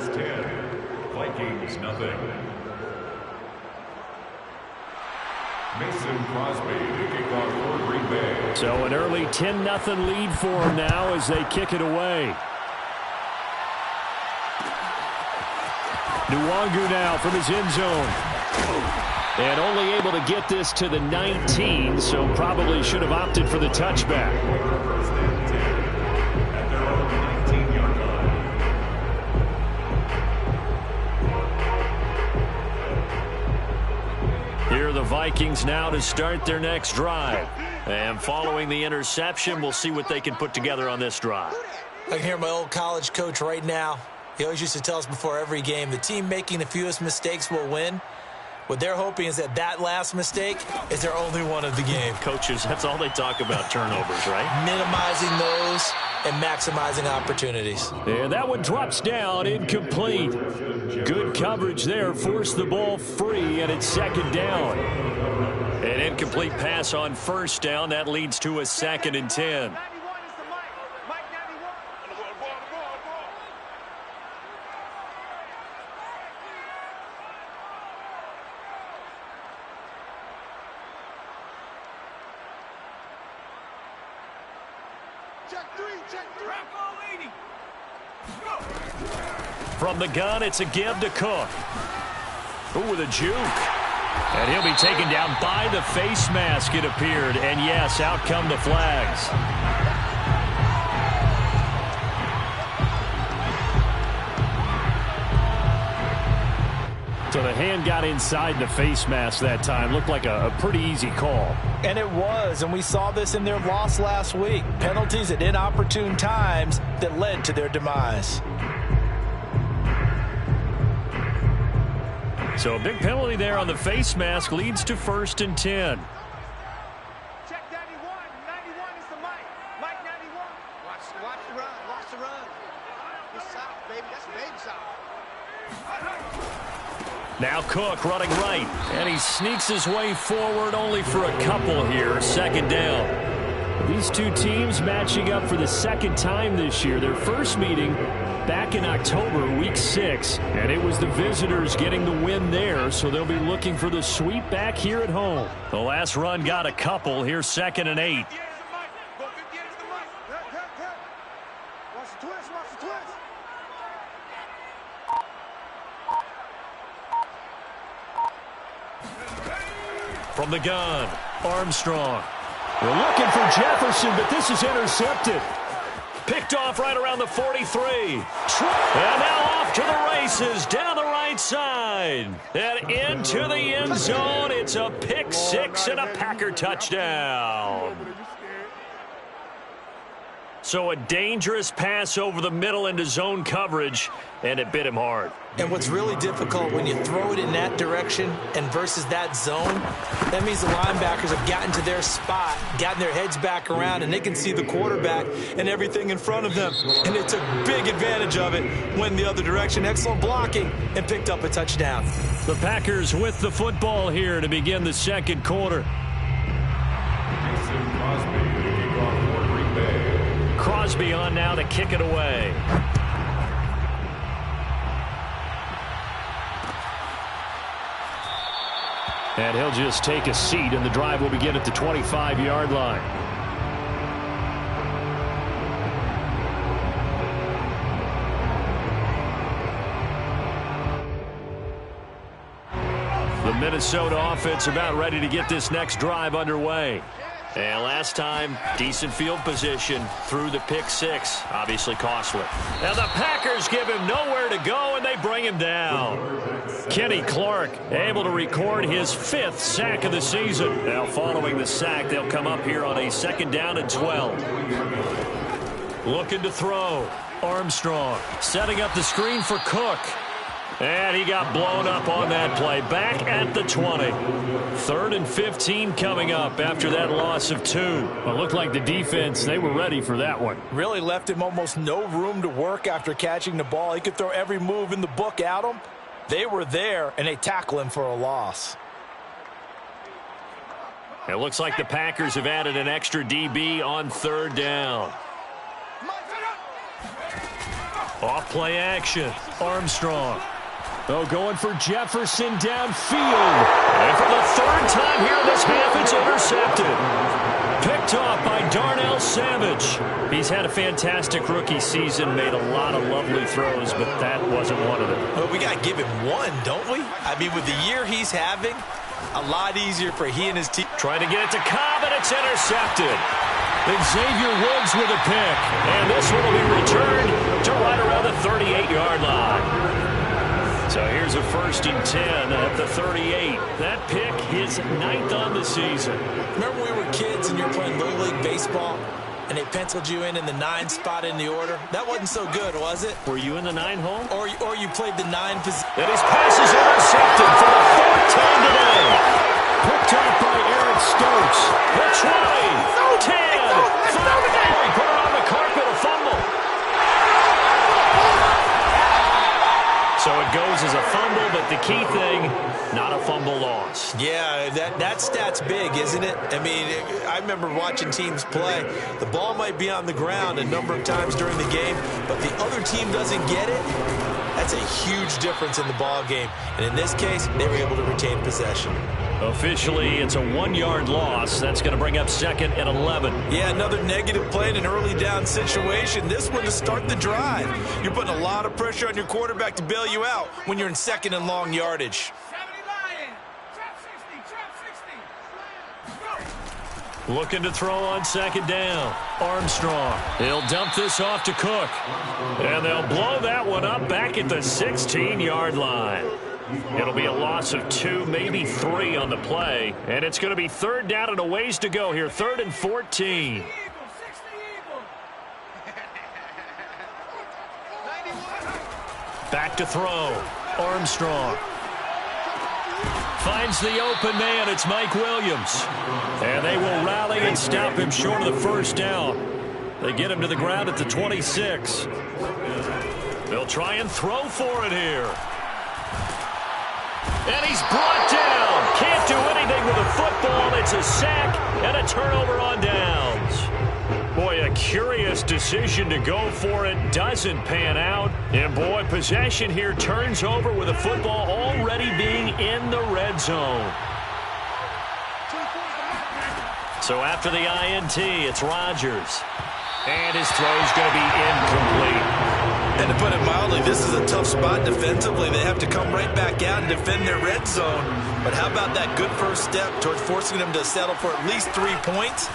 10, Vikings nothing. Mason Crosby to kick off for Green Bay. So an early 10-0 lead for them now as they kick it away. Nwangu now from his end zone. And only able to get this to the 19, so probably should have opted for the touchback. First and 10 at their own 19-yard line. Here are the Vikings now to start their next drive. And following the interception, we'll see what they can put together on this drive. I can hear my old college coach right now. He always used to tell us before every game, the team making the fewest mistakes will win. What they're hoping is that last mistake is their only one of the game. Coaches, that's all they talk about, turnovers, right? Minimizing those and maximizing opportunities. And that one drops down, incomplete. Good coverage there, forced the ball free, and it's second down. An incomplete pass on first down. That leads to a 2nd and 10. From the gun, it's a give to Cook. Ooh, with a juke. And he'll be taken down by the face mask, it appeared. And yes, out come the flags. So the hand got inside the face mask that time. Looked like a pretty easy call. And it was, and we saw this in their loss last week. Penalties at inopportune times that led to their demise. So a big penalty there on the face mask leads to 1st and 10. Check 91. 91 is the Mike. Mike 91. Watch the run. Watch the run. It's south, baby. That's baby south. Now Cook running right. And he sneaks his way forward only for a couple here. 2nd down. These two teams matching up for the 2nd time this year. Their first meeting back in October, week 6. And it was the visitors getting the win there, so they'll be looking for the sweep back here at home. The last run got a couple. Here's 2nd and 8. From the gun, Armstrong. We're looking for Jefferson, but this is intercepted. Picked off right around the 43. And now off to the races down the right side. And into the end zone. It's a pick 6 and a Packer touchdown. So a dangerous pass over the middle into zone coverage, and it bit him hard. And what's really difficult when you throw it in that direction and versus that zone, that means the linebackers have gotten to their spot, gotten their heads back around, and they can see the quarterback and everything in front of them. And they took big advantage of it, went the other direction. Excellent blocking, and picked up a touchdown. The Packers with the football here to begin the 2nd quarter. Mason Crosby to kick off for Green Bay. Crosby on now to kick it away. And he'll just take a seat, and the drive will begin at the 25-yard line. The Minnesota offense about ready to get this next drive underway. And last time, decent field position through the pick 6, obviously costly. Now the Packers give him nowhere to go, and they bring him down. Kenny Clark able to record his 5th sack of the season. Now following the sack, they'll come up here on a 2nd down and 12. Looking to throw. Armstrong setting up the screen for Cook. And he got blown up on that play. Back at the 20. 3rd and 15 coming up after that loss of 2. Well, it looked like the defense, they were ready for that one. Really left him almost no room to work after catching the ball. He could throw every move in the book at him. They were there, and they tackle him for a loss. It looks like the Packers have added an extra DB on 3rd down. Off play action. Armstrong. Oh, going for Jefferson downfield. And for the third time here in this half, it's intercepted. Picked off by Darnell Savage. He's had a fantastic rookie season, made a lot of lovely throws, but that wasn't one of them. Well, we got to give him one, don't we? I mean, with the year he's having, a lot easier for he and his team. Trying to get it to Cobb, and it's intercepted. Xavier Woods with a pick. And this one will be returned to right around the 38-yard line. So here's a 1st and 10 at the 38. That pick, his 9th on the season. Remember when we were kids and you were playing Little League Baseball and they penciled you in the 9 spot in the order? That wasn't so good, was it? Were you in the 9 hole? Or you played the 9 position. And his pass is intercepted for the 4th time today. Picked up by Eric Stokes. The 20. 10. 5. Put it on the carpet, a fumble. So it goes as a fumble, but the key thing, not a fumble loss. Yeah, that stat's big, isn't it? I mean, I remember watching teams play. The ball might be on the ground a number of times during the game, but the other team doesn't get it. That's a huge difference in the ball game. And in this case, they were able to retain possession. Officially, it's a 1-yard loss. That's going to bring up 2nd and 11. Yeah, another negative play in an early down situation. This one to start the drive. You're putting a lot of pressure on your quarterback to bail you out when you're in 2nd and long yardage. Looking to throw on 2nd down. Armstrong. He'll dump this off to Cook. And they'll blow that one up back at the 16-yard line. It'll be a loss of 2, maybe 3 on the play. And it's going to be 3rd down and a ways to go here. 3rd and 14. Back to throw. Armstrong. Finds the open man. It's Mike Williams. And they will rally and stop him short of the 1st down. They get him to the ground at the 26. They'll try and throw for it here. And he's brought down. Can't do anything with a football. It's a sack and a turnover on downs. Boy, a curious decision to go for it. Doesn't pan out. And boy, possession here turns over with a football already being in the red zone. So after the INT, it's Rodgers. And his throw's going to be incomplete. And to put it mildly, this is a tough spot defensively. They have to come right back out and defend their red zone. But how about that good first step towards forcing them to settle for at least 3 points?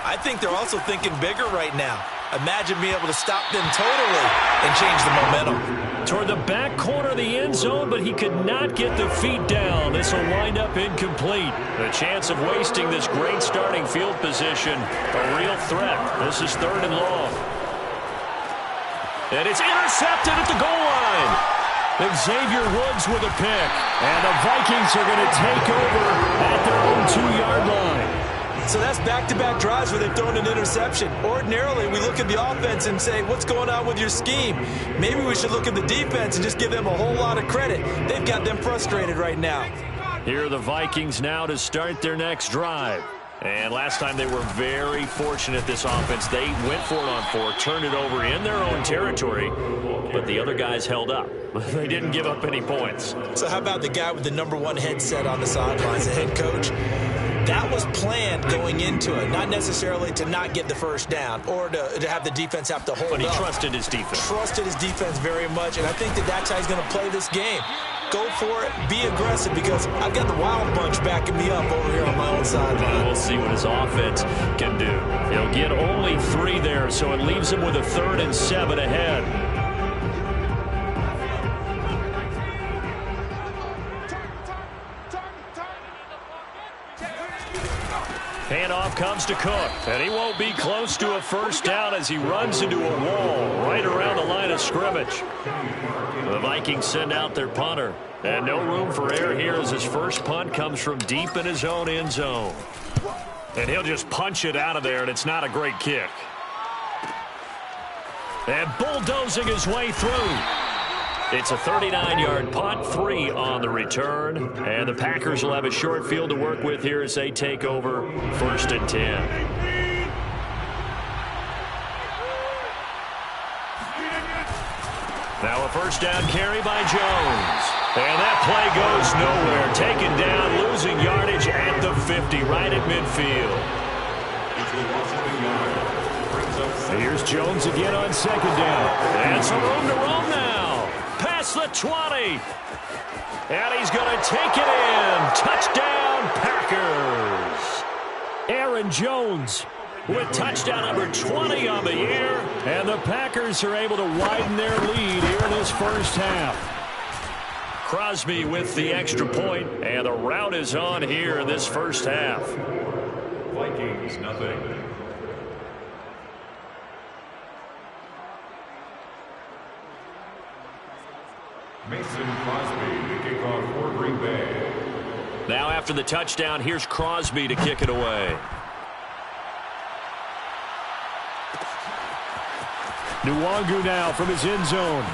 I think they're also thinking bigger right now. Imagine being able to stop them totally and change the momentum. Toward the back corner of the end zone, but he could not get the feet down. This will wind up incomplete. The chance of wasting this great starting field position, a real threat. This is 3rd and long. And it's intercepted at the goal line. Xavier Woods with a pick. And the Vikings are going to take over at their own 2-yard line. So that's back-to-back drives where they've thrown an interception. Ordinarily, we look at the offense and say, what's going on with your scheme? Maybe we should look at the defense and just give them a whole lot of credit. They've got them frustrated right now. Here are the Vikings now to start their next drive. And last time they were very fortunate, this offense. They went for it on 4, turned it over in their own territory, but the other guys held up. They didn't give up any points. So how about the guy with the #1 headset on the sidelines, the head coach? That was planned going into it, not necessarily to not get the 1st down or to have the defense have to hold up. But he trusted his defense. Trusted his defense very much, and I think that's how he's going to play this game. Go for it, be aggressive, because I've got the Wild Bunch backing me up over here on my own sideline. We'll see what his offense can do. He'll get only 3 there, so it leaves him with a 3rd and 7 ahead. Handoff comes to Cook, and he won't be close to a 1st down as he runs into a wall right around the line of scrimmage. The Vikings send out their punter, and no room for error here as his first punt comes from deep in his own end zone. And he'll just punch it out of there, and it's not a great kick. And bulldozing his way through. It's a 39-yard punt, 3 on the return. And the Packers will have a short field to work with here as they take over 1st and 10. Now a first down carry by Jones. And that play goes nowhere. Taken down, losing yardage at the 50, right at midfield. Here's Jones again on second down. And some room to roam now. Past the 20. And he's going to take it in. Touchdown, Packers. Aaron Jones with touchdown number 20 on the year. And the Packers are able to widen their lead here in this first half. Crosby with the extra point, and the rout is on here in this first half. Vikings, nothing. Mason Crosby to kick off for Green Bay. Now after the touchdown, here's Crosby to kick it away. Nwangu now from his end zone.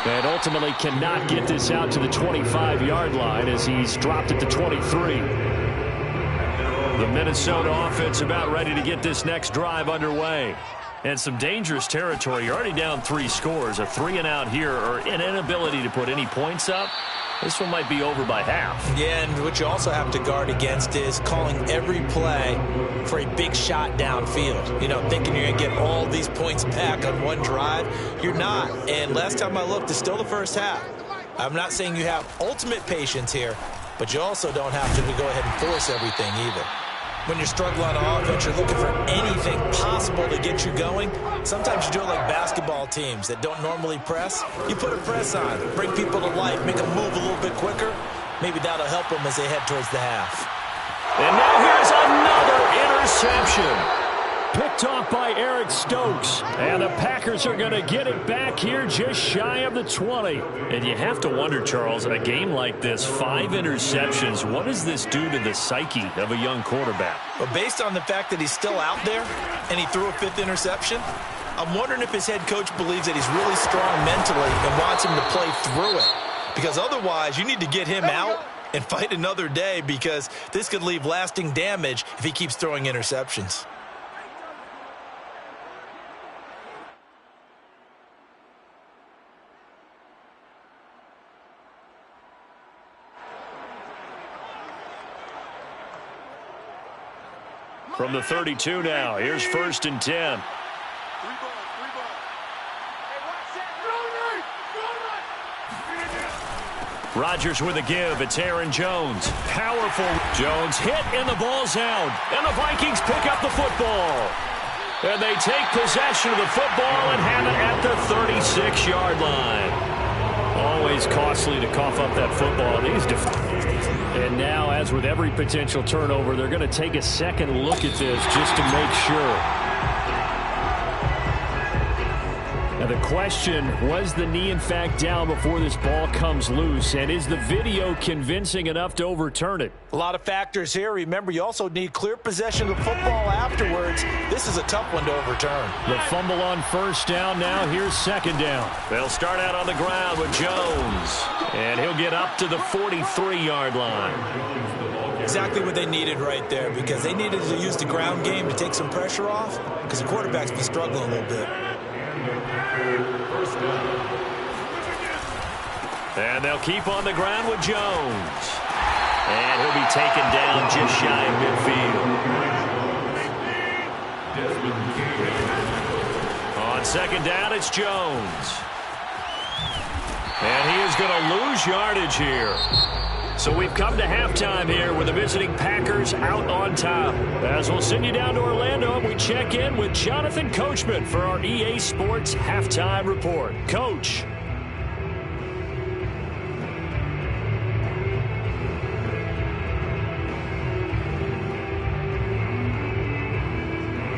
And ultimately cannot get this out to the 25-yard line as he's dropped at the 23. The Minnesota offense about ready to get this next drive underway. And some dangerous territory. You're already down 3 scores. A 3-and-out here, or an inability to put any points up. This one might be over by half. Yeah, and what you also have to guard against is calling every play for a big shot downfield. You know, thinking you're going to get all these points back on one drive. You're not. And last time I looked, it's still the first half. I'm not saying you have ultimate patience here, but you also don't have to go ahead and force everything either. When you're struggling on offense, you're looking for anything possible to get you going. Sometimes you do it like basketball teams that don't normally press. You put a press on, bring people to life, make them move a little bit quicker. Maybe that'll help them as they head towards the half. And now here's another interception. Picked off by Eric Stokes. And the Packers are going to get it back here just shy of the 20. And you have to wonder, Charles, a game like this, 5 interceptions, what does this do to the psyche of a young quarterback? But based on the fact that he's still out there and he threw a 5th interception, I'm wondering if his head coach believes that he's really strong mentally and wants him to play through it. Because otherwise, you need to get him out and fight another day, because this could leave lasting damage if he keeps throwing interceptions. From the 32 now, here's 1st and 10. Rodgers with a give. It's Aaron Jones. Powerful. Jones hit and the ball's out. And the Vikings pick up the football. And they take possession of the football and have it at the 36-yard line. Always costly to cough up that football. And now, as with every potential turnover, they're going to take a second look at this just to make sure. Now the question, was the knee in fact down before this ball comes loose? And is the video convincing enough to overturn it? A lot of factors here. Remember, you also need clear possession of the football afterwards. This is a tough one to overturn. The fumble on 1st down. Now here's 2nd down. They'll start out on the ground with Jones. And he'll get up to the 43-yard line. Exactly what they needed right there, because they needed to use the ground game to take some pressure off, because the quarterback's been struggling a little bit. And they'll keep on the ground with Jones. And he'll be taken down just shy of midfield. On 2nd down, it's Jones. And he is going to lose yardage here. So we've come to halftime here with the visiting Packers out on top. As we'll send you down to Orlando, we check in with Jonathan Coachman for our EA Sports Halftime Report. Coach.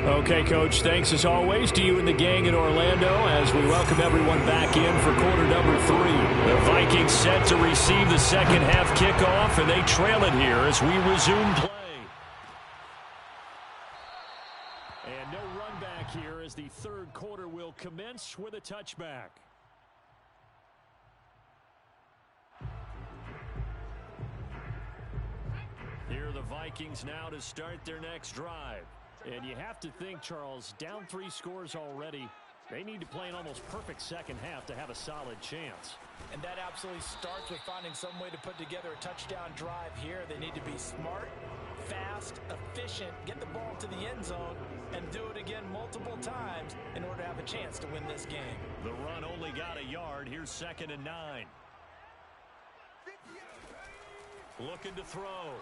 Okay, Coach, thanks as always to you and the gang in Orlando as we welcome everyone back in for quarter number 3. The Vikings set to receive the second half kickoff, and they trail it here as we resume play. And no run back here as the 3rd quarter will commence with a touchback. Here are the Vikings now to start their next drive. And you have to think, Charles, down 3 scores already. They need to play an almost perfect second half to have a solid chance. And that absolutely starts with finding some way to put together a touchdown drive here. They need to be smart, fast, efficient, get the ball to the end zone, and do it again multiple times in order to have a chance to win this game. The run only got a yard. Here's 2nd and 9. Looking to throw.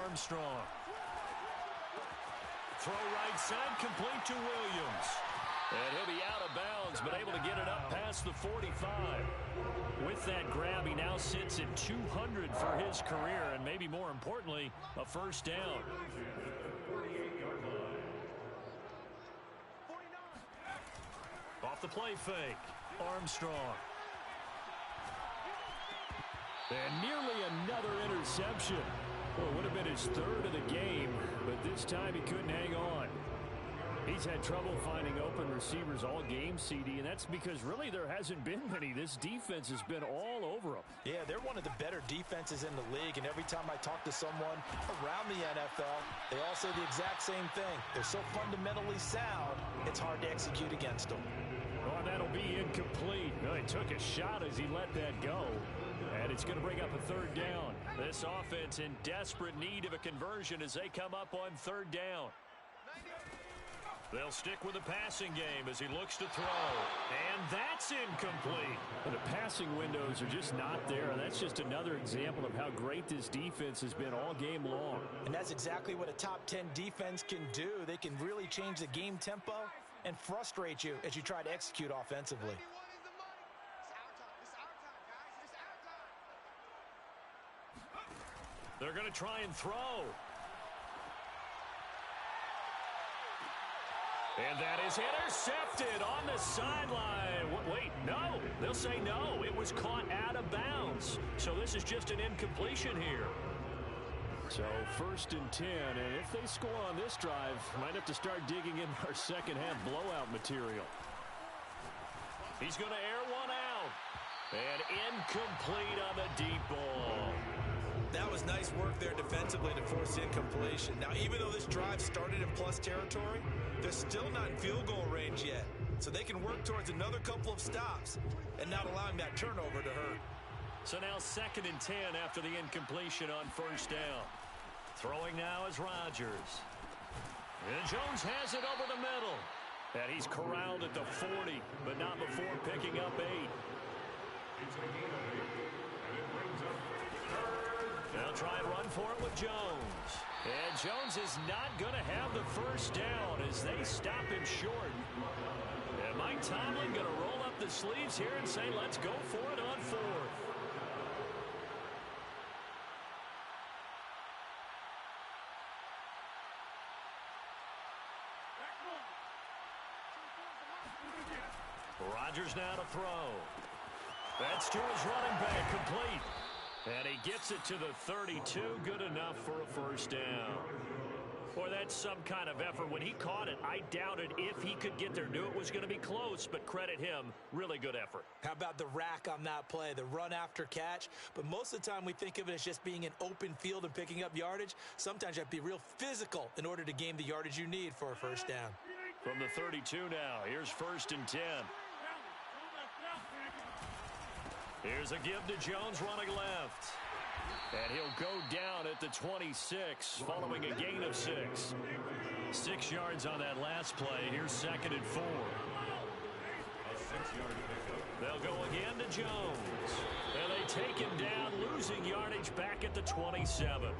Armstrong. Throw right side, complete to Williams. And he'll be out of bounds, but able to get it up past the 45. With that grab, he now sits at 200 for his career, and maybe more importantly, a first down. Off the play fake, Armstrong. And nearly another interception. Well, it would have been his 3rd of the game, but this time he couldn't hang on. He's had trouble finding open receivers all game, CD, and that's because really there hasn't been many. This defense has been all over them. Yeah, they're one of the better defenses in the league, and every time I talk to someone around the NFL, they all say the exact same thing. They're so fundamentally sound, it's hard to execute against them. Oh, that'll be incomplete. Well, he took a shot as he let that go, and it's going to bring up a 3rd down. This offense in desperate need of a conversion as they come up on 3rd down. They'll stick with the passing game as he looks to throw. And that's incomplete. And the passing windows are just not there. And that's just another example of how great this defense has been all game long. And that's exactly what a top 10 defense can do. They can really change the game tempo and frustrate you as you try to execute offensively. They're going to try and throw. And that is intercepted on the sideline. Wait, no. They'll say no. It was caught out of bounds. So this is just an incompletion here. So 1st and 10. And if they score on this drive, might have to start digging in our second half blowout material. He's going to air one out. And incomplete on the deep ball. That was nice work there defensively to force incompletion. Now, even though this drive started in plus territory, they're still not in field goal range yet. So they can work towards another couple of stops and not allowing that turnover to hurt. So now 2nd and 10 after the incompletion on 1st down. Throwing now is Rodgers. And Jones has it over the middle. And he's corralled at the 40, but not before picking up 8. It's a gain of 8, and it brings up 3rd. They'll try and run for it with Jones. And Jones is not going to have the first down as they stop him short. And Mike Tomlin going to roll up the sleeves here and say, let's go for it on 4th. Rodgers now to throw. That's to his running back, complete. And he gets it to the 32, good enough for a first down. Boy, that's some kind of effort. When he caught it, I doubted if he could get there. Knew it was going to be close, but credit him. Really good effort. How about the rack on that play, the run after catch? But most of the time we think of it as just being an open field and picking up yardage. Sometimes you have to be real physical in order to gain the yardage you need for a first down. From the 32 now, here's 1st and 10. Here's a give to Jones running left. And he'll go down at the 26 following a gain of 6. 6 yards on that last play. Here's 2nd and 4. A 6-yard pickup. They'll go again to Jones. And they take him down, losing yardage back at the 27.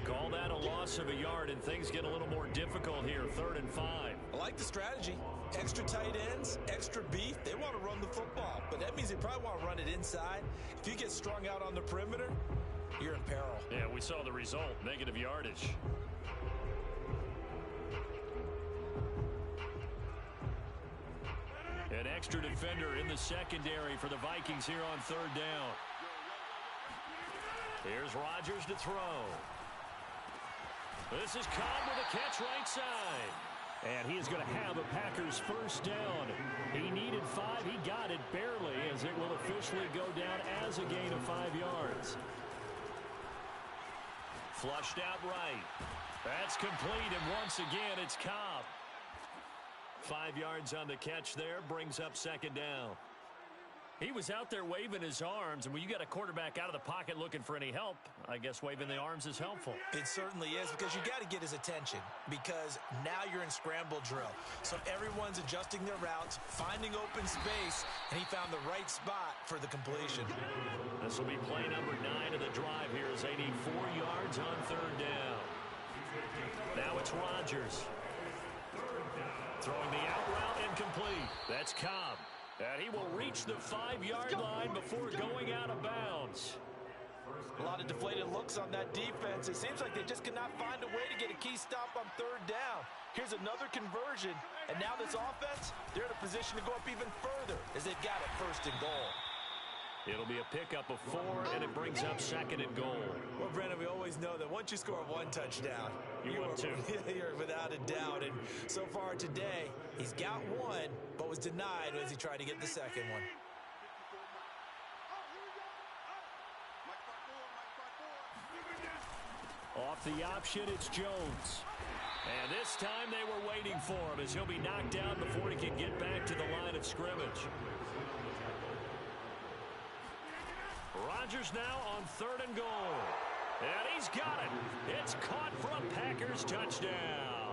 Call that a loss of a yard, and things get a little more difficult here. 3rd and 5. I like the strategy. Extra tight ends, extra beef. They want to run the football, but that means they probably want to run it inside. If you get strung out on the perimeter, you're in peril. Yeah, we saw the result, negative yardage. An extra defender in the secondary for the Vikings here on 3rd down. Here's Rodgers to throw. This is Cobb with a catch right side. And he is going to have a Packers first down. He needed 5. He got it barely, as it will officially go down as a gain of 5 yards. Flushed out right. That's complete, and once again, it's Cobb. 5 yards on the catch there, brings up second down. He was out there waving his arms, and when you got a quarterback out of the pocket looking for any help, I guess waving the arms is helpful. It certainly is, because you got to get his attention, because now you're in scramble drill. So everyone's adjusting their routes, finding open space, and he found the right spot for the completion. This will be play number 9 of the drive here as they need 4 yards on third down. Now it's Rodgers. Throwing the out route incomplete. That's Cobb. And he will reach the 5-yard line before going out of bounds. A lot of deflated looks on that defense. It seems like they just cannot find a way to get a key stop on third down. Here's another conversion, and now this offense, they're in a position to go up even further as they've got it 1st and goal. It'll be a pickup of 4, and it brings up 2nd and goal. Well, Brandon, we always know that once you score 1 touchdown, you're without a doubt. And so far today, he's got 1, but was denied as he tried to get the 2nd one. Off the option, it's Jones. And this time they were waiting for him as he'll be knocked down before he can get back to the line of scrimmage. Rodgers now on 3rd and goal. And he's got it. It's caught for a Packers touchdown.